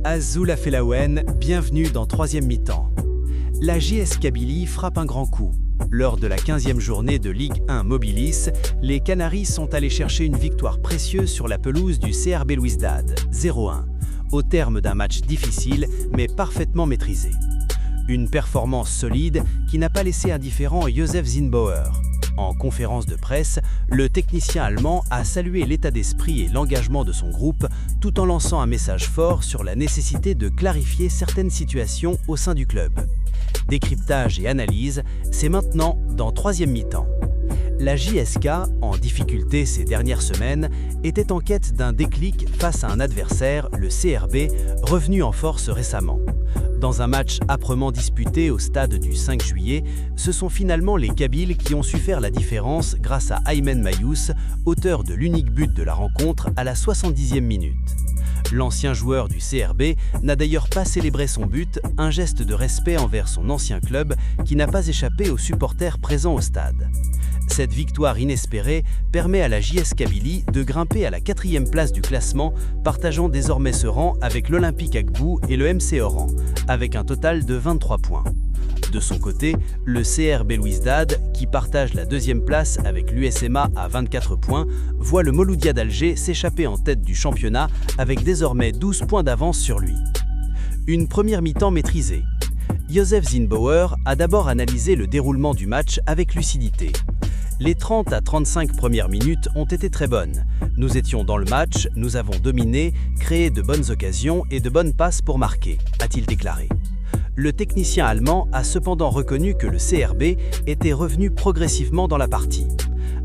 Azul Felaouen, bienvenue dans troisième mi-temps. La JS Kabylie frappe un grand coup. Lors de la 15e journée de Ligue 1 Mobilis, les Canaries sont allés chercher une victoire précieuse sur la pelouse du CRB Louizdad, 0-1, au terme d'un match difficile mais parfaitement maîtrisé. Une performance solide qui n'a pas laissé indifférent Josef Zinnbauer. En conférence de presse, le technicien allemand a salué l'état d'esprit et l'engagement de son groupe tout en lançant un message fort sur la nécessité de clarifier certaines situations au sein du club. Décryptage et analyse, c'est maintenant dans troisième mi-temps. La JSK, en difficulté ces dernières semaines, était en quête d'un déclic face à un adversaire, le CRB, revenu en force récemment. Dans un match âprement disputé au stade du 5 juillet, ce sont finalement les Kabyles qui ont su faire la différence grâce à Aymen Mayous, auteur de l'unique but de la rencontre à la 70e minute. L'ancien joueur du CRB n'a d'ailleurs pas célébré son but, un geste de respect envers son ancien club qui n'a pas échappé aux supporters présents au stade. Cette victoire inespérée permet à la JS Kabylie de grimper à la 4e place du classement, partageant désormais ce rang avec l'Olympique Agbou et le MC Oran, avec un total de 23 points. De son côté, le CRB Louizdad, qui partage la 2e place avec l'USMA à 24 points, voit le Mouloudia d'Alger s'échapper en tête du championnat avec désormais 12 points d'avance sur lui. Une première mi-temps maîtrisée. Josef Zinnbauer a d'abord analysé le déroulement du match avec lucidité. Les 30 à 35 premières minutes ont été très bonnes. Nous étions dans le match, nous avons dominé, créé de bonnes occasions et de bonnes passes pour marquer, a-t-il déclaré. Le technicien allemand a cependant reconnu que le CRB était revenu progressivement dans la partie.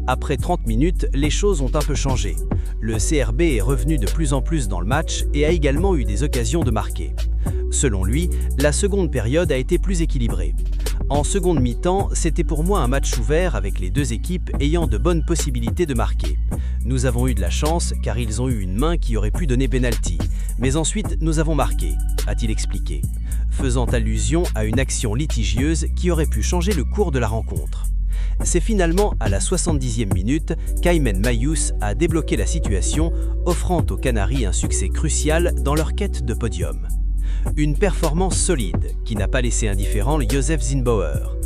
Après 30 minutes, les choses ont un peu changé. Le CRB est revenu de plus en plus dans le match et a également eu des occasions de marquer. Selon lui, la seconde période a été plus équilibrée. En seconde mi-temps, c'était pour moi un match ouvert avec les deux équipes ayant de bonnes possibilités de marquer. Nous avons eu de la chance car ils ont eu une main qui aurait pu donner pénalty. Mais ensuite, nous avons marqué, a-t-il expliqué, faisant allusion à une action litigieuse qui aurait pu changer le cours de la rencontre. C'est finalement à la 70e minute qu'Aymen Mayous a débloqué la situation, offrant aux Canaries un succès crucial dans leur quête de podium. Une performance solide qui n'a pas laissé indifférent Josef Zinnbauer.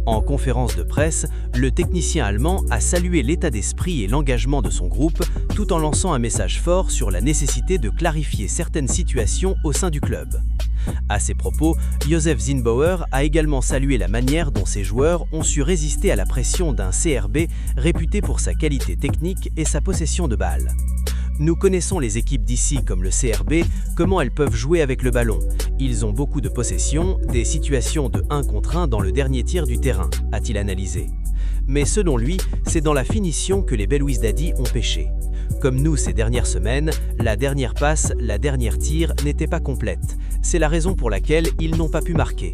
En conférence de presse, le technicien allemand a salué l'état d'esprit et l'engagement de son groupe tout en lançant un message fort sur la nécessité de clarifier certaines situations au sein du club. À ces propos, Josef Zinnbauer a également salué la manière dont ses joueurs ont su résister à la pression d'un CRB réputé pour sa qualité technique et sa possession de balle. Nous connaissons les équipes d'ici comme le CRB, comment elles peuvent jouer avec le ballon. Ils ont beaucoup de possession, des situations de 1 contre 1 dans le dernier tiers du terrain, a-t-il analysé. Mais selon lui, c'est dans la finition que les Belouizdadi ont pêché. Comme nous ces dernières semaines, la dernière passe, la dernière tir n'était pas complète. C'est la raison pour laquelle ils n'ont pas pu marquer.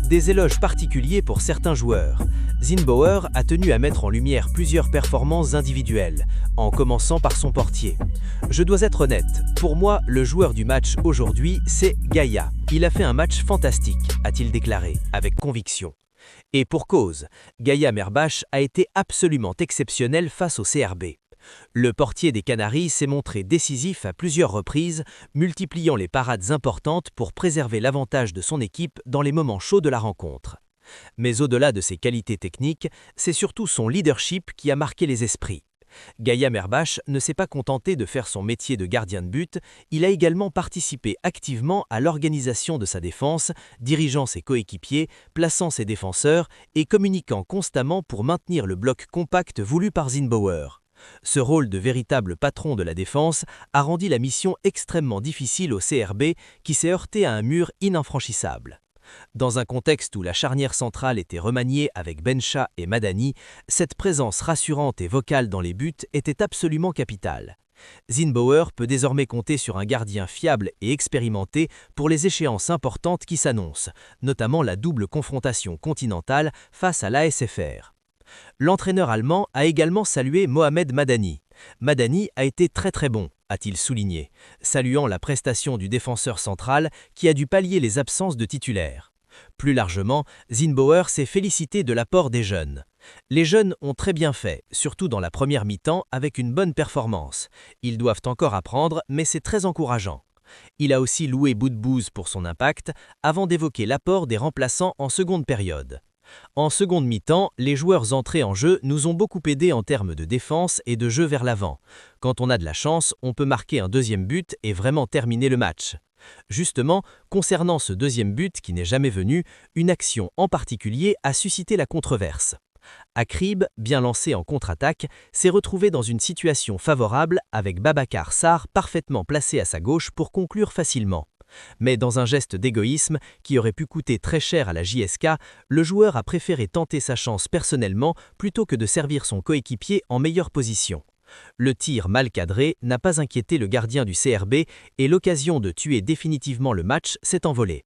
Des éloges particuliers pour certains joueurs. Zinnbauer a tenu à mettre en lumière plusieurs performances individuelles, en commençant par son portier. Je dois être honnête, pour moi, le joueur du match aujourd'hui, c'est Gaïa. Il a fait un match fantastique, a-t-il déclaré, avec conviction. Et pour cause, Gaïa Merbach a été absolument exceptionnel face au CRB. Le portier des Canaries s'est montré décisif à plusieurs reprises, multipliant les parades importantes pour préserver l'avantage de son équipe dans les moments chauds de la rencontre. Mais au-delà de ses qualités techniques, c'est surtout son leadership qui a marqué les esprits. Gaïa Merbach ne s'est pas contenté de faire son métier de gardien de but, il a également participé activement à l'organisation de sa défense, dirigeant ses coéquipiers, plaçant ses défenseurs et communiquant constamment pour maintenir le bloc compact voulu par Zinnbauer. Ce rôle de véritable patron de la défense a rendu la mission extrêmement difficile au CRB qui s'est heurté à un mur ininfranchissable. Dans un contexte où la charnière centrale était remaniée avec Bencha et Madani, cette présence rassurante et vocale dans les buts était absolument capitale. Zinnbauer peut désormais compter sur un gardien fiable et expérimenté pour les échéances importantes qui s'annoncent, notamment la double confrontation continentale face à l'ASFR. L'entraîneur allemand a également salué Mohamed Madani. Madani a été très bon, a-t-il souligné, saluant la prestation du défenseur central qui a dû pallier les absences de titulaires. Plus largement, Zinnbauer s'est félicité de l'apport des jeunes. Les jeunes ont très bien fait, surtout dans la première mi-temps avec une bonne performance. Ils doivent encore apprendre, mais c'est très encourageant. Il a aussi loué Boudbouz pour son impact, avant d'évoquer l'apport des remplaçants en seconde période. En seconde mi-temps, les joueurs entrés en jeu nous ont beaucoup aidés en termes de défense et de jeu vers l'avant. Quand on a de la chance, on peut marquer un deuxième but et vraiment terminer le match. Justement, concernant ce deuxième but qui n'est jamais venu, une action en particulier a suscité la controverse. Akrib, bien lancé en contre-attaque, s'est retrouvé dans une situation favorable avec Babacar Sarr parfaitement placé à sa gauche pour conclure facilement. Mais dans un geste d'égoïsme qui aurait pu coûter très cher à la JSK, le joueur a préféré tenter sa chance personnellement plutôt que de servir son coéquipier en meilleure position. Le tir mal cadré n'a pas inquiété le gardien du CRB et l'occasion de tuer définitivement le match s'est envolée.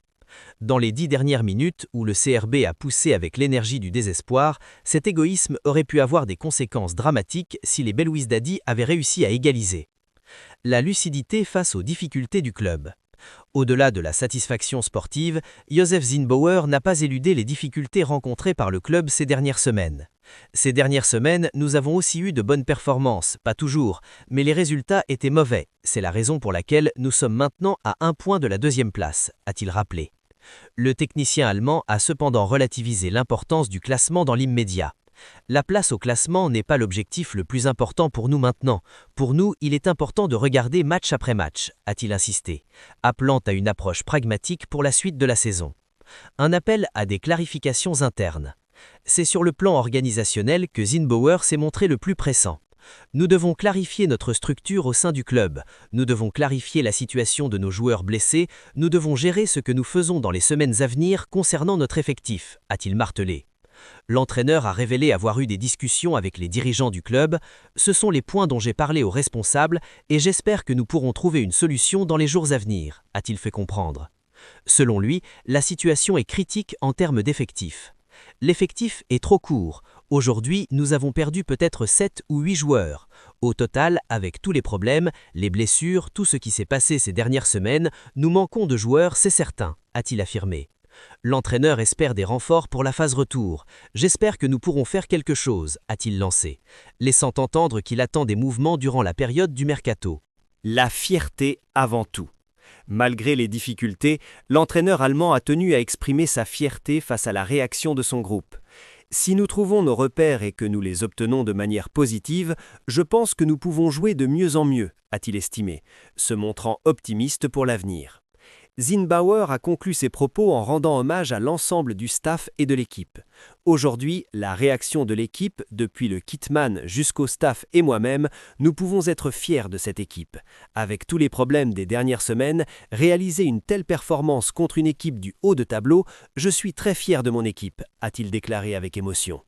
Dans les 10 dernières minutes où le CRB a poussé avec l'énergie du désespoir, cet égoïsme aurait pu avoir des conséquences dramatiques si les Belouizdadi avaient réussi à égaliser. La lucidité face aux difficultés du club. Au-delà de la satisfaction sportive, Joseph Zinnbauer n'a pas éludé les difficultés rencontrées par le club ces dernières semaines. Ces dernières semaines, nous avons aussi eu de bonnes performances, pas toujours, mais les résultats étaient mauvais. C'est la raison pour laquelle nous sommes maintenant à 1 point de la deuxième place, a-t-il rappelé. Le technicien allemand a cependant relativisé l'importance du classement dans l'immédiat. La place au classement n'est pas l'objectif le plus important pour nous maintenant. Pour nous, il est important de regarder match après match, a-t-il insisté, appelant à une approche pragmatique pour la suite de la saison. Un appel à des clarifications internes. C'est sur le plan organisationnel que Zinnbauer s'est montré le plus pressant. Nous devons clarifier notre structure au sein du club, nous devons clarifier la situation de nos joueurs blessés, nous devons gérer ce que nous faisons dans les semaines à venir concernant notre effectif, a-t-il martelé. L'entraîneur a révélé avoir eu des discussions avec les dirigeants du club. Ce sont les points dont j'ai parlé aux responsables et j'espère que nous pourrons trouver une solution dans les jours à venir, a-t-il fait comprendre. Selon lui, la situation est critique en termes d'effectifs. L'effectif est trop court. Aujourd'hui, nous avons perdu peut-être 7 ou 8 joueurs. Au total, avec tous les problèmes, les blessures, tout ce qui s'est passé ces dernières semaines, nous manquons de joueurs, c'est certain, a-t-il affirmé. L'entraîneur espère des renforts pour la phase retour. J'espère que nous pourrons faire quelque chose, a-t-il lancé, laissant entendre qu'il attend des mouvements durant la période du mercato. La fierté avant tout. Malgré les difficultés, l'entraîneur allemand a tenu à exprimer sa fierté face à la réaction de son groupe. Si nous trouvons nos repères et que nous les obtenons de manière positive, je pense que nous pouvons jouer de mieux en mieux, a-t-il estimé, se montrant optimiste pour l'avenir. Zinnbauer a conclu ses propos en rendant hommage à l'ensemble du staff et de l'équipe. Aujourd'hui, la réaction de l'équipe, depuis le kitman jusqu'au staff et moi-même, nous pouvons être fiers de cette équipe. Avec tous les problèmes des dernières semaines, réaliser une telle performance contre une équipe du haut de tableau, je suis très fier de mon équipe, a-t-il déclaré avec émotion.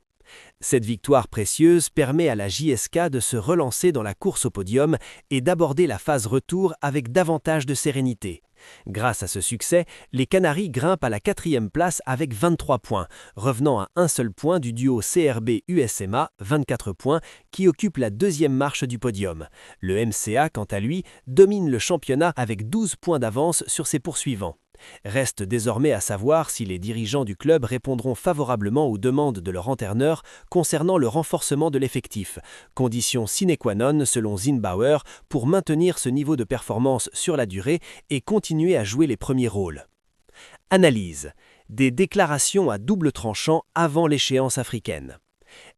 Cette victoire précieuse permet à la JSK de se relancer dans la course au podium et d'aborder la phase retour avec davantage de sérénité. Grâce à ce succès, les Canaries grimpent à la 4e place avec 23 points, revenant à un seul point du duo CRB-USMA, 24 points, qui occupe la 2e marche du podium. Le MCA, quant à lui, domine le championnat avec 12 points d'avance sur ses poursuivants. Reste désormais à savoir si les dirigeants du club répondront favorablement aux demandes de leur entraîneur concernant le renforcement de l'effectif, condition sine qua non selon Zinnbauer pour maintenir ce niveau de performance sur la durée et continuer à jouer les premiers rôles. Analyse. Des déclarations à double tranchant avant l'échéance africaine.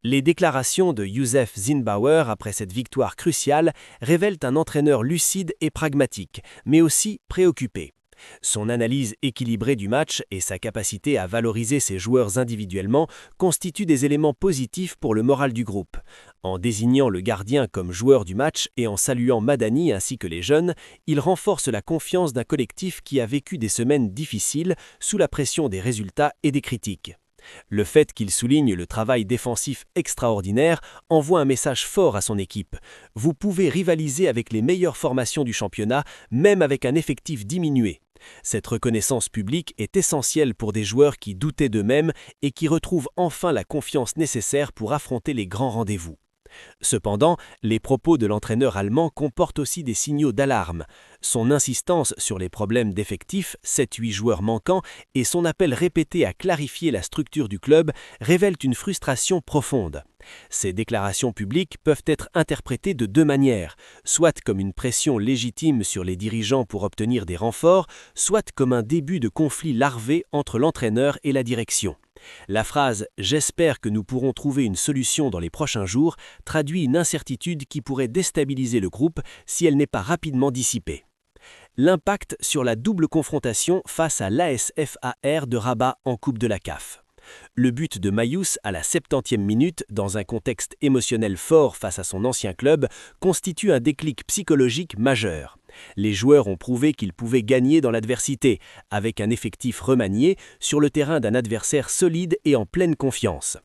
Les déclarations de Joseph Zinnbauer après cette victoire cruciale révèlent un entraîneur lucide et pragmatique, mais aussi préoccupé. Son analyse équilibrée du match et sa capacité à valoriser ses joueurs individuellement constituent des éléments positifs pour le moral du groupe. En désignant le gardien comme joueur du match et en saluant Madani ainsi que les jeunes, il renforce la confiance d'un collectif qui a vécu des semaines difficiles sous la pression des résultats et des critiques. Le fait qu'il souligne le travail défensif extraordinaire envoie un message fort à son équipe. Vous pouvez rivaliser avec les meilleures formations du championnat, même avec un effectif diminué. Cette reconnaissance publique est essentielle pour des joueurs qui doutaient d'eux-mêmes et qui retrouvent enfin la confiance nécessaire pour affronter les grands rendez-vous. Cependant, les propos de l'entraîneur allemand comportent aussi des signaux d'alarme. Son insistance sur les problèmes d'effectifs, 7-8 joueurs manquants, et son appel répété à clarifier la structure du club révèlent une frustration profonde. Ces déclarations publiques peuvent être interprétées de deux manières, soit comme une pression légitime sur les dirigeants pour obtenir des renforts, soit comme un début de conflit larvé entre l'entraîneur et la direction. La phrase « J'espère que nous pourrons trouver une solution dans les prochains jours » traduit une incertitude qui pourrait déstabiliser le groupe si elle n'est pas rapidement dissipée. L'impact sur la double confrontation face à l'AS FAR de Rabat en Coupe de la CAF. Le but de Mayous à la 70e minute, dans un contexte émotionnel fort face à son ancien club, constitue un déclic psychologique majeur. Les joueurs ont prouvé qu'ils pouvaient gagner dans l'adversité, avec un effectif remanié, sur le terrain d'un adversaire solide et en pleine confiance.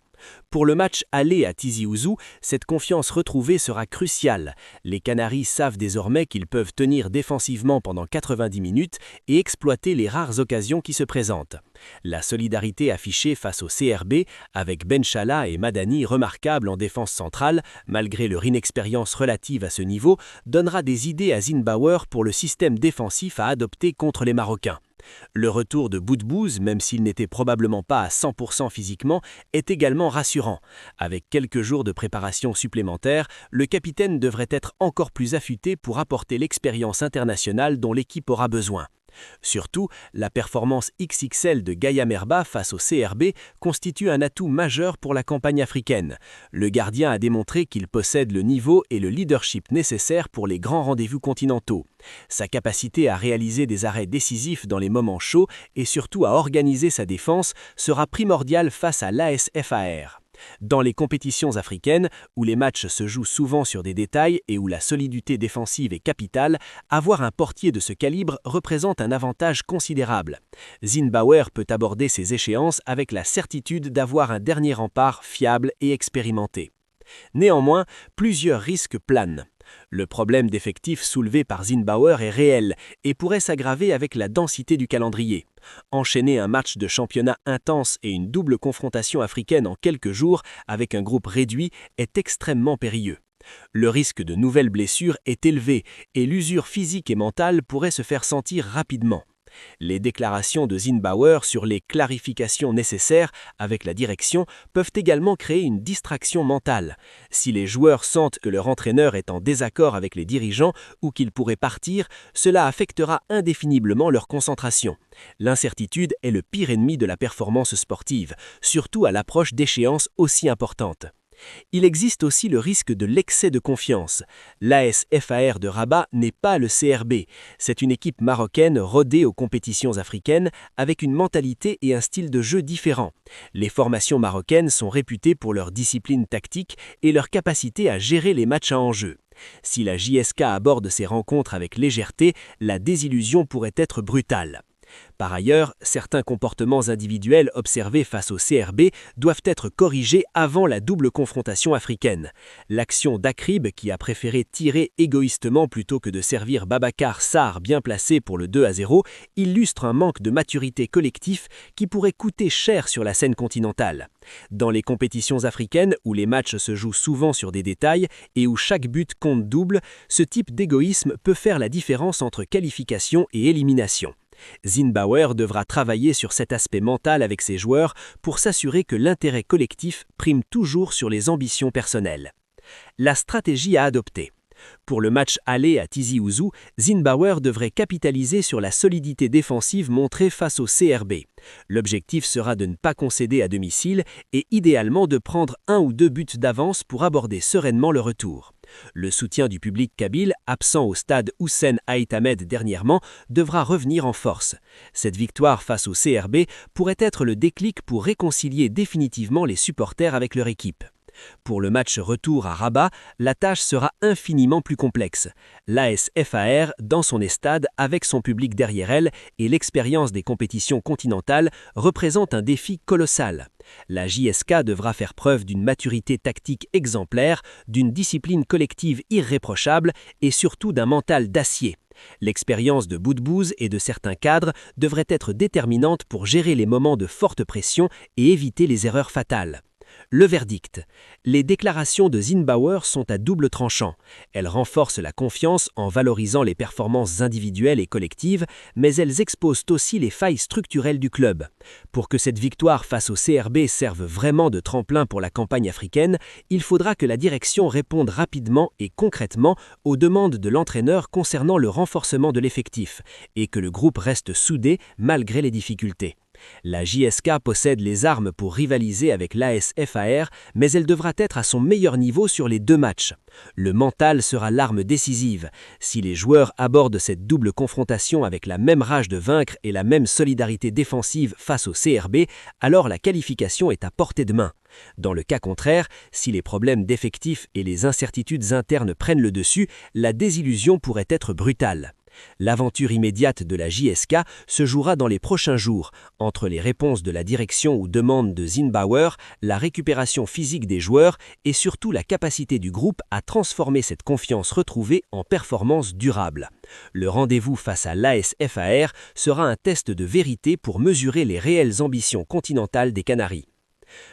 Pour le match aller à Tizi Ouzou, cette confiance retrouvée sera cruciale. Les Canaries savent désormais qu'ils peuvent tenir défensivement pendant 90 minutes et exploiter les rares occasions qui se présentent. La solidarité affichée face au CRB, avec Benchalla et Madani remarquables en défense centrale, malgré leur inexpérience relative à ce niveau, donnera des idées à Zinnbauer pour le système défensif à adopter contre les Marocains. Le retour de Boudbouz, même s'il n'était probablement pas à 100% physiquement, est également rassurant. Avec quelques jours de préparation supplémentaires, le capitaine devrait être encore plus affûté pour apporter l'expérience internationale dont l'équipe aura besoin. Surtout, la performance XXL de Gaïa Merba face au CRB constitue un atout majeur pour la campagne africaine. Le gardien a démontré qu'il possède le niveau et le leadership nécessaires pour les grands rendez-vous continentaux. Sa capacité à réaliser des arrêts décisifs dans les moments chauds et surtout à organiser sa défense sera primordiale face à l'AS FAR. Dans les compétitions africaines, où les matchs se jouent souvent sur des détails et où la solidité défensive est capitale, avoir un portier de ce calibre représente un avantage considérable. Zinnbauer peut aborder ces échéances avec la certitude d'avoir un dernier rempart fiable et expérimenté. Néanmoins, plusieurs risques planent. Le problème d'effectifs soulevé par Zinnbauer est réel et pourrait s'aggraver avec la densité du calendrier. Enchaîner un match de championnat intense et une double confrontation africaine en quelques jours avec un groupe réduit est extrêmement périlleux. Le risque de nouvelles blessures est élevé et l'usure physique et mentale pourrait se faire sentir rapidement. Les déclarations de Zinnbauer sur les clarifications nécessaires avec la direction peuvent également créer une distraction mentale. Si les joueurs sentent que leur entraîneur est en désaccord avec les dirigeants ou qu'il pourrait partir, cela affectera indéfiniblement leur concentration. L'incertitude est le pire ennemi de la performance sportive, surtout à l'approche d'échéances aussi importantes. Il existe aussi le risque de l'excès de confiance. L'AS FAR de Rabat n'est pas le CRB. C'est une équipe marocaine rodée aux compétitions africaines avec une mentalité et un style de jeu différents. Les formations marocaines sont réputées pour leur discipline tactique et leur capacité à gérer les matchs à enjeu. Si la JSK aborde ces rencontres avec légèreté, la désillusion pourrait être brutale. Par ailleurs, certains comportements individuels observés face au CRB doivent être corrigés avant la double confrontation africaine. L'action d'Akrib, qui a préféré tirer égoïstement plutôt que de servir Babacar Sarr bien placé pour le 2-0, illustre un manque de maturité collectif qui pourrait coûter cher sur la scène continentale. Dans les compétitions africaines, où les matchs se jouent souvent sur des détails et où chaque but compte double, ce type d'égoïsme peut faire la différence entre qualification et élimination. Zinnbauer devra travailler sur cet aspect mental avec ses joueurs pour s'assurer que l'intérêt collectif prime toujours sur les ambitions personnelles. La stratégie à adopter. Pour le match aller à Tizi Ouzou, Zinnbauer devrait capitaliser sur la solidité défensive montrée face au CRB. L'objectif sera de ne pas concéder à domicile et idéalement de prendre 1 ou 2 buts d'avance pour aborder sereinement le retour. Le soutien du public kabyle, absent au stade Hussein Ait Ahmed dernièrement, devra revenir en force. Cette victoire face au CRB pourrait être le déclic pour réconcilier définitivement les supporters avec leur équipe. Pour le match retour à Rabat, la tâche sera infiniment plus complexe. L'AS FAR, dans son estade, avec son public derrière elle et l'expérience des compétitions continentales, représente un défi colossal. La JSK devra faire preuve d'une maturité tactique exemplaire, d'une discipline collective irréprochable et surtout d'un mental d'acier. L'expérience de Boudbouz et de certains cadres devrait être déterminante pour gérer les moments de forte pression et éviter les erreurs fatales. Le verdict. Les déclarations de Zinnbauer sont à double tranchant. Elles renforcent la confiance en valorisant les performances individuelles et collectives, mais elles exposent aussi les failles structurelles du club. Pour que cette victoire face au CRB serve vraiment de tremplin pour la campagne africaine, il faudra que la direction réponde rapidement et concrètement aux demandes de l'entraîneur concernant le renforcement de l'effectif, et que le groupe reste soudé malgré les difficultés. La JSK possède les armes pour rivaliser avec l'AS FAR, mais elle devra être à son meilleur niveau sur les 2 matchs. Le mental sera l'arme décisive. Si les joueurs abordent cette double confrontation avec la même rage de vaincre et la même solidarité défensive face au CRB, alors la qualification est à portée de main. Dans le cas contraire, si les problèmes d'effectifs et les incertitudes internes prennent le dessus, la désillusion pourrait être brutale. L'aventure immédiate de la JSK se jouera dans les prochains jours, entre les réponses de la direction aux demandes de Zinnbauer, la récupération physique des joueurs et surtout la capacité du groupe à transformer cette confiance retrouvée en performance durable. Le rendez-vous face à l'AS FAR sera un test de vérité pour mesurer les réelles ambitions continentales des Canaries.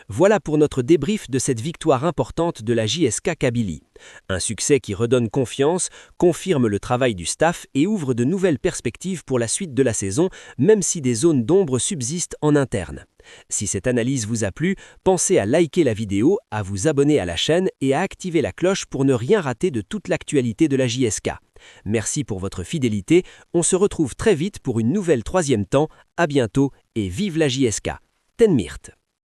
Voilà pour notre débrief de cette victoire importante de la JSK Kabylie. Un succès qui redonne confiance, confirme le travail du staff et ouvre de nouvelles perspectives pour la suite de la saison, même si des zones d'ombre subsistent en interne. Si cette analyse vous a plu, pensez à liker la vidéo, à vous abonner à la chaîne et à activer la cloche pour ne rien rater de toute l'actualité de la JSK. Merci pour votre fidélité, on se retrouve très vite pour une nouvelle 3e temps, à bientôt et vive la JSK. Ten Mirt.